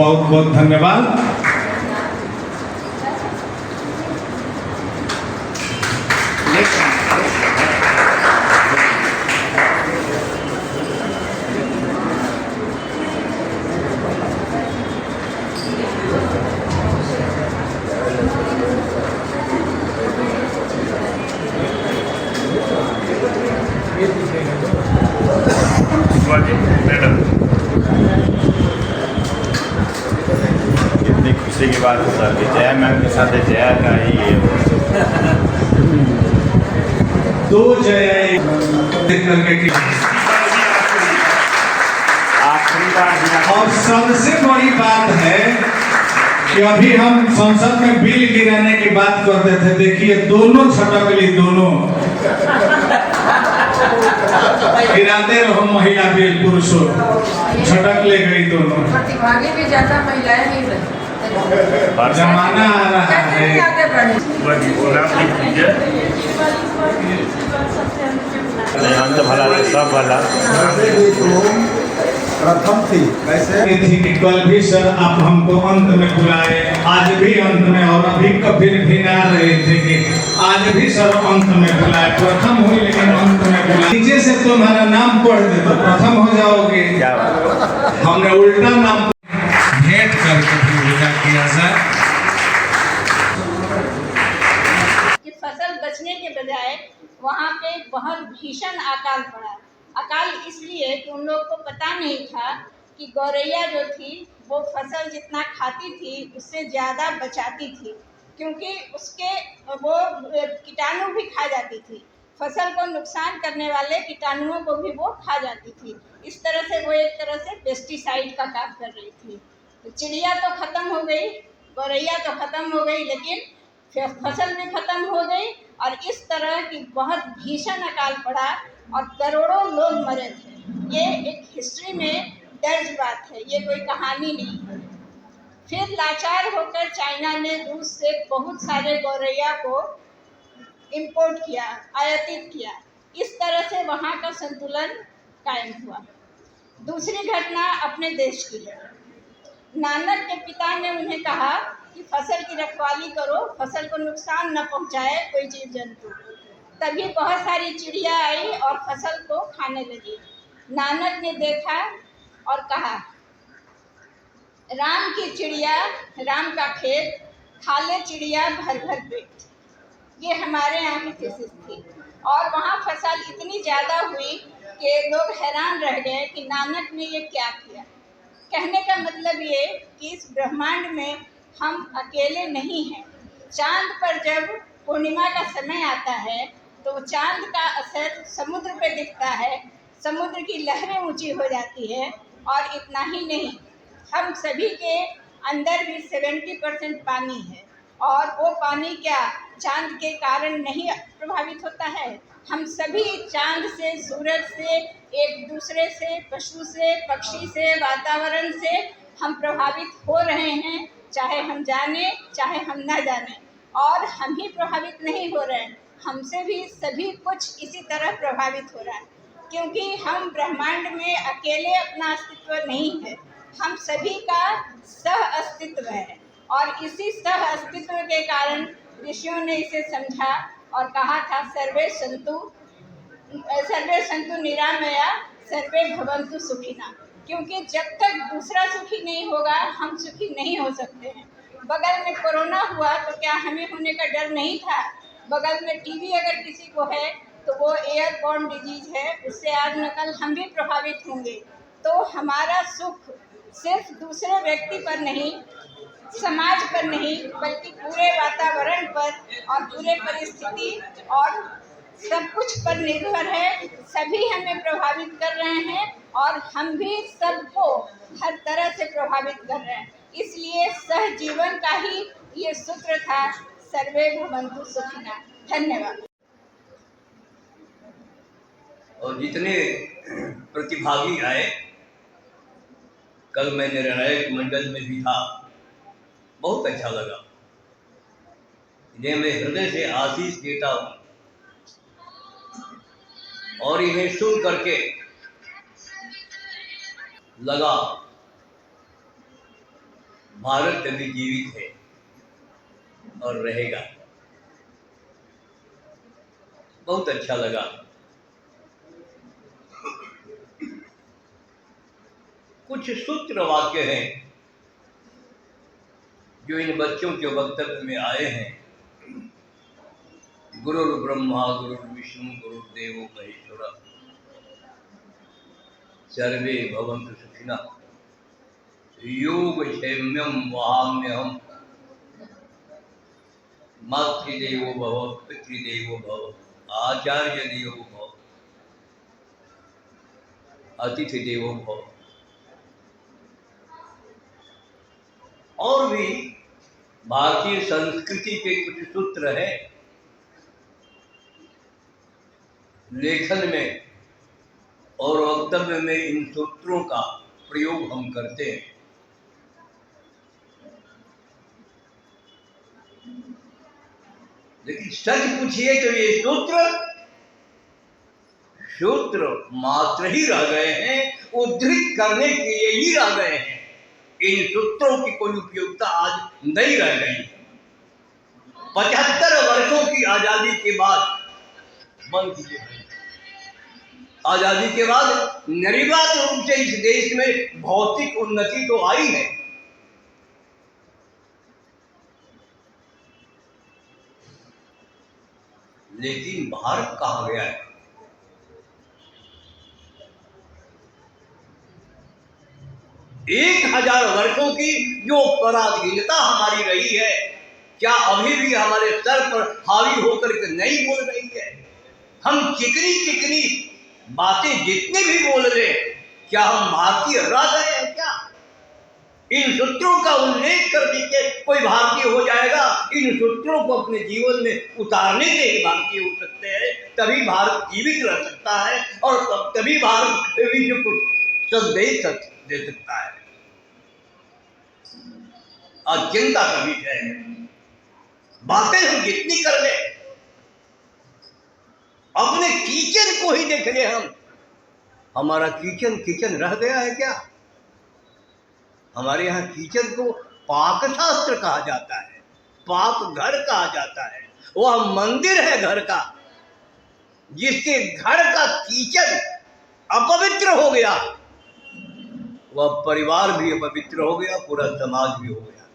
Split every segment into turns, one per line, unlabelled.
बहुत बहुत धन्यवाद।
कितनी खुशी की बात है सर, जया मैम के साथ जया का ही ये
दो जय करके की
आखिरी बार।
और सबसे बड़ी बात है कि अभी हम संसद में बिल गिराने की बात करते थे, देखिए दोनों छटक ली, दोनों गिराते रहो महिला बिल, पुरुषों छटक ले गई दोनों।
प्रतिभागी भी ज्यादा महिलाएं ही रही।
जमाना आ रहा है।
अंत भला सब भला
प्रथम थी कैसे
थी कि कल भी सर आप हमको अंत में बुलाए, आज भी अंत में, और अभी कभी भी ना रहे थे कि आज भी सर अंत में बुलाए। प्रथम हुई लेकिन अंत में बुलाए। नीचे से तुम्हारा नाम पढ़ दे तो प्रथम हो जाओगे।
क्या बात।
हमने उल्टा नाम भेंट करके भी विदा किया सर।
कि फसल बचने के बजाय वहाँ पे बहुत भीषण अकाल पड़ा। अकाल इसलिए कि उन लोगों को पता नहीं था कि गौरैया जो थी वो फसल जितना खाती थी उससे ज़्यादा बचाती थी, क्योंकि उसके वो कीटाणु भी खा जाती थी, फसल को नुकसान करने वाले कीटाणुओं को भी वो खा जाती थी। इस तरह से वो एक तरह से पेस्टिसाइड का काम कर रही थी। तो चिड़िया तो ख़त्म हो गई, गौरैया तो ख़त्म हो गई, लेकिन फसल भी ख़त्म हो गई और इस तरह की बहुत भीषण अकाल पड़ा और करोड़ों लोग मरे थे। ये एक हिस्ट्री में दर्ज बात है, ये कोई कहानी नहीं है। फिर लाचार होकर चाइना ने रूस से बहुत सारे गौरैया को इंपोर्ट किया, आयातित किया। इस तरह से वहाँ का संतुलन कायम हुआ। दूसरी घटना अपने देश की है। नानक के पिता ने उन्हें कहा कि फसल की रखवाली करो, फसल को नुकसान न पहुँचाए कोई जीव जंतु। तभी बहुत सारी चिड़िया आई और फसल को खाने लगी। नानक ने देखा और कहा, राम की चिड़िया राम का खेत, खा ले चिड़िया भर भर पेट। ये हमारे यहाँ की थीसिस थी। और वहाँ फसल इतनी ज़्यादा हुई कि लोग हैरान रह गए कि नानक ने ये क्या किया। कहने का मतलब ये कि इस ब्रह्मांड में हम अकेले नहीं हैं। चांद पर जब पूर्णिमा का समय आता है तो चांद का असर समुद्र पे दिखता है, समुद्र की लहरें ऊंची हो जाती है। और इतना ही नहीं, हम सभी के अंदर भी 70% पानी है और वो पानी क्या चांद के कारण नहीं प्रभावित होता है। हम सभी चांद से, सूरज से, एक दूसरे से, पशु से, पक्षी से, वातावरण से हम प्रभावित हो रहे हैं, चाहे हम जाने चाहे हम ना जाने। और हम ही प्रभावित नहीं हो रहे हैं, हमसे भी सभी कुछ इसी तरह प्रभावित हो रहा है, क्योंकि हम ब्रह्मांड में अकेले अपना अस्तित्व नहीं है, हम सभी का सह अस्तित्व है। और इसी सह अस्तित्व के कारण ऋषियों ने इसे समझा और कहा था सर्वे संतु निरामया सर्वे भवन्तु सुखिना। क्योंकि जब तक दूसरा सुखी नहीं होगा हम सुखी नहीं हो सकते हैं। बगल में कोरोना हुआ तो क्या हमें होने का डर नहीं था? बगल में टीबी अगर किसी को है तो वो एयरबॉर्न डिजीज है, उससे आज न कल हम भी प्रभावित होंगे। तो हमारा सुख सिर्फ दूसरे व्यक्ति पर नहीं, समाज पर नहीं, बल्कि पूरे वातावरण पर और पूरे परिस्थिति और सब कुछ पर निर्भर है। सभी हमें प्रभावित कर रहे हैं और हम भी सबको हर तरह से प्रभावित कर रहे हैं। इसलिए सहजीवन का ही ये सूत्र था, सर्वे भवन्तु सुखिनः। धन्यवाद।
और जितने प्रतिभागी आए, कल मैं निर्णायक मंडल में भी था, बहुत अच्छा लगा। इन्हें मैं हृदय से आशीष देता हूँ और इन्हें सुन करके लगा भारत अभी जीवित है और रहेगा। बहुत अच्छा लगा। कुछ सूत्र वाक्य हैं जो इन बच्चों के वक्तव्य में आए हैं। गुरुर् ब्रह्मा गुरुर्विष्णु गुरुर्देवो महेश्वरः, सर्वे भवन्तु सुखिनः, योगक्षेमं वहाम्यहम्, मातृदेवो भव पितृदेवो भव आचार्य देवो भव अतिथि देवो भव। और भी भारतीय संस्कृति के कुछ सूत्र हैं। लेखन में और वक्तव्य में इन सूत्रों का प्रयोग हम करते हैं। लेकिन सच पूछिए तो ये सूत्र मात्र ही रह गए हैं, उद्धृत करने के लिए ही रह गए हैं। इन सूत्रों की कोई उपयोगिता आज नहीं रह गई। 75 वर्षों की आजादी के बाद बंद कीजिए। आजादी के बाद निर्विवाद रूप से इस देश में भौतिक उन्नति तो आई है, लेकिन भारत कहाँ गया है? एक 1000 वर्षों की जो पराधीनता हमारी रही है, क्या अभी भी हमारे सर पर हावी होकर के नहीं बोल रही है? हम चिकनी चिकनी बातें जितने भी बोल रहे, क्या हम भारतीय रह गए हैं क्या? इन सूत्रों का उल्लेख कर दीजिए, कोई भारतीय हो जाएगा। इन सूत्रों को अपने जीवन में उतारने से ही भारतीय हो सकते हैं, तभी भारत जीवित रह सकता है और तभी भारत विश्व को संदेश दे सकता है। आज चिंता का विषय है। बातें हम जितनी कर ले, अपने किचन को ही देख ले हम, हमारा किचन रह गया है क्या? हमारे यहाँ किचन को पाक शास्त्र कहा जाता है, पाक घर कहा जाता है। वह मंदिर है घर का, जिसके घर का किचन अपवित्र हो गया, वह परिवार भी अपवित्र हो गया, पूरा समाज भी हो गया।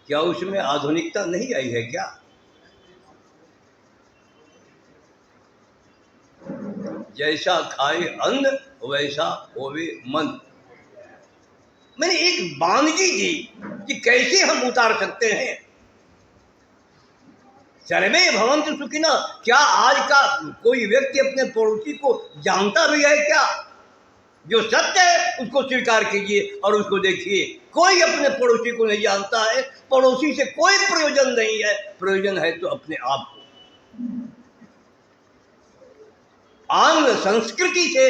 क्या उसमें आधुनिकता नहीं आई है क्या? जैसा खाए अन्न वैसा होवे मन। मैंने एक वानगी दी कि कैसे हम उतार सकते हैं। सर्वे भवन्तु सुखिनः। क्या आज का कोई व्यक्ति अपने पड़ोसी को जानता भी है क्या? जो सत्य है उसको स्वीकार कीजिए और उसको देखिए। कोई अपने पड़ोसी को नहीं जानता है, पड़ोसी से कोई प्रयोजन नहीं है। प्रयोजन है तो अपने आप को। आंग्ल संस्कृति से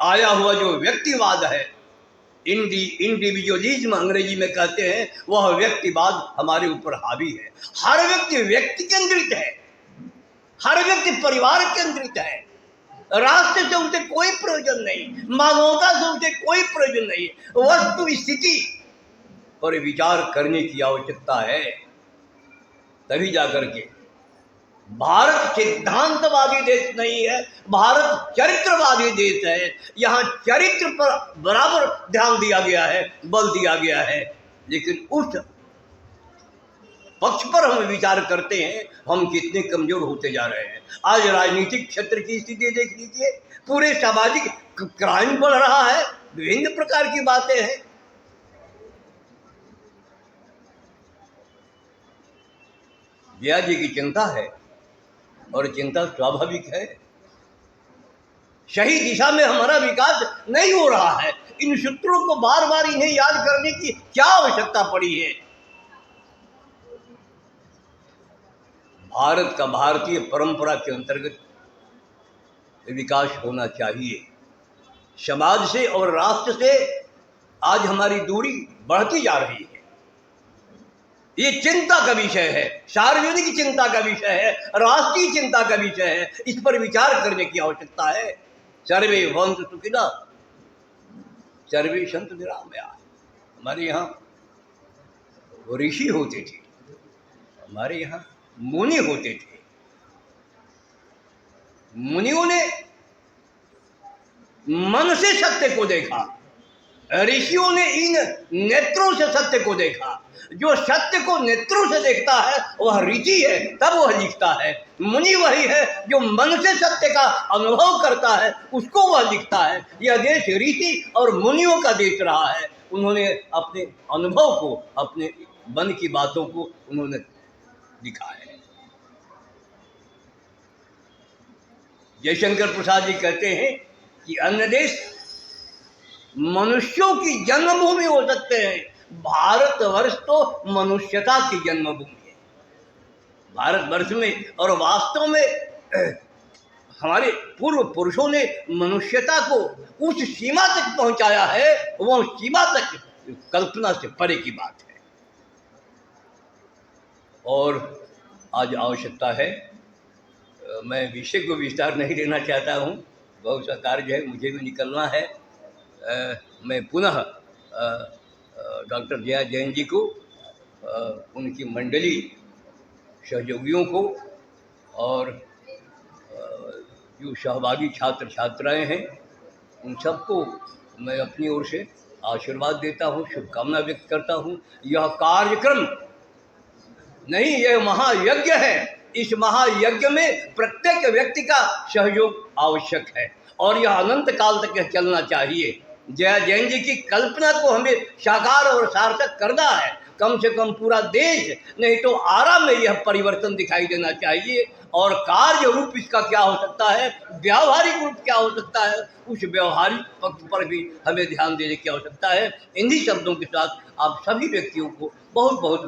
आया हुआ जो व्यक्तिवाद है, इंडिविजुअलिज्म अंग्रेजी में कहते हैं, वह व्यक्तिवाद हमारे ऊपर हावी है। हर व्यक्ति व्यक्ति केंद्रित है, हर व्यक्ति परिवार केंद्रित है। राष्ट्र से उसे कोई प्रयोजन नहीं, मानवता से उसे कोई प्रयोजन नहीं। वस्तु स्थिति पर विचार करने की आवश्यकता है, तभी जाकर के। भारत सिद्धांतवादी देश नहीं है, भारत चरित्रवादी देश है। यहाँ चरित्र पर बराबर ध्यान दिया गया है, बल दिया गया है। लेकिन उस पक्ष पर हम विचार करते हैं, हम कितने कमजोर होते जा रहे हैं। आज राजनीतिक क्षेत्र की स्थिति देख लीजिए, पूरे सामाजिक क्राइम बढ़ रहा है, विभिन्न प्रकार की बातें हैं। जया जी की चिंता है और चिंता स्वाभाविक है। सही दिशा में हमारा विकास नहीं हो रहा है। इन सूत्रों को बार बार इन्हें याद करने की क्या आवश्यकता पड़ी है? भारत का भारतीय परंपरा के अंतर्गत विकास होना चाहिए। समाज से और राष्ट्र से आज हमारी दूरी बढ़ती जा रही है। ये चिंता का विषय है, सार्वजनिक चिंता का विषय है, राष्ट्रीय चिंता का विषय है। इस पर विचार करने की आवश्यकता है। सर्वे भवन्तु सुखिनः, सर्वे सन्तु निरामयाः। हमारे यहाँ ऋषि होते थे, हमारे यहाँ मुनि होते थे। मुनियों ने मन से सत्य को देखा, ऋषियों ने इन नेत्रों से सत्य को देखा। जो सत्य को नेत्रों से देखता है वह ऋषि है, तब वह लिखता है। मुनि वही है जो मन से सत्य का अनुभव करता है, उसको वह लिखता है। यह देश ऋषि और मुनियों का देश रहा है। उन्होंने अपने अनुभव को, अपने मन की बातों को उन्होंने लिखा है। जयशंकर प्रसाद जी कहते हैं कि अन्य देश मनुष्यों की जन्मभूमि हो सकते हैं, भारतवर्ष तो मनुष्यता की जन्मभूमि है। भारतवर्ष में और वास्तव में हमारे पूर्व पुरुषों ने मनुष्यता को उस सीमा तक पहुंचाया है, वो सीमा तक कल्पना से परे की बात है। और आज आवश्यकता है, मैं विषय को विस्तार नहीं देना चाहता हूँ, बहुत सा कार्य है, मुझे भी निकलना है। मैं पुनः डॉक्टर जया जैन जी को, उनकी मंडली सहयोगियों को और जो सहभागी छात्र छात्राएं हैं उन सबको मैं अपनी ओर से आशीर्वाद देता हूँ, शुभकामना व्यक्त करता हूँ। यह कार्यक्रम नहीं, यह महायज्ञ है। इस महायज्ञ में प्रत्येक व्यक्ति का सहयोग आवश्यक है और यह अनंत काल तक यह चलना चाहिए। जया जैन जी की कल्पना को हमें साकार और सार्थक करना है। कम से कम पूरा देश, नहीं तो आराम में यह परिवर्तन दिखाई देना चाहिए। और कार्य रूप इसका क्या हो सकता है, व्यावहारिक रूप क्या हो सकता है, उस व्यावहारिक पक्ष पर भी हमें ध्यान देने की आवश्यकता है। इन्हीं शब्दों के साथ आप सभी व्यक्तियों को बहुत बहुत